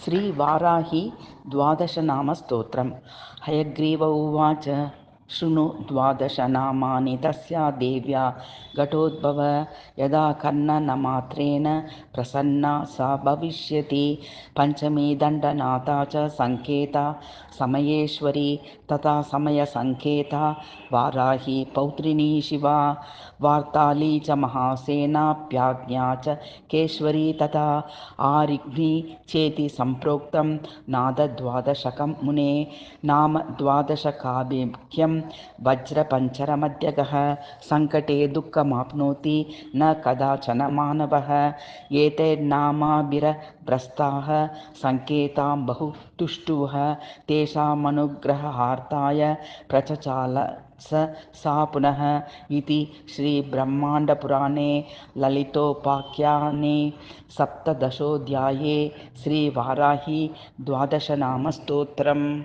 श्रीवाराही द्वादशनामस्तोत्रम्। हयग्रीव उवाच शृणु द्वादशनामानि तस्या देव्या घटोद्भव यदा कर्णनमात्रेण प्रसन्ना सा भविष्यति। पञ्चमी दण्डनाथा च संकेता समयेश्वरी तथा समयसंकेता वाराही पौत्रिणी शिवा। वार्ताली च महासेनाप्याज्ञा च केश्वरी तथा आरिघ्नि चेति सम्प्रोक्तं नादद्वादशकं मुने। नाम द्वादशकाभिख्यं वज्रपञ्चरमध्यगः सङ्कटे दुःखमाप्नोति न कदाचन मानवः। एतैर्नामाभिर्भ्रष्टाः सङ्केतां बहु तुष्टुवः तेषामनुग्रहार्थाय प्रचचाल सा पुनः इति श्रीब्रह्माण्डपुराणे ललितोपाख्याने सप्तदशोऽध्याये श्रीवाराही द्वादशनामस्तोत्रम्।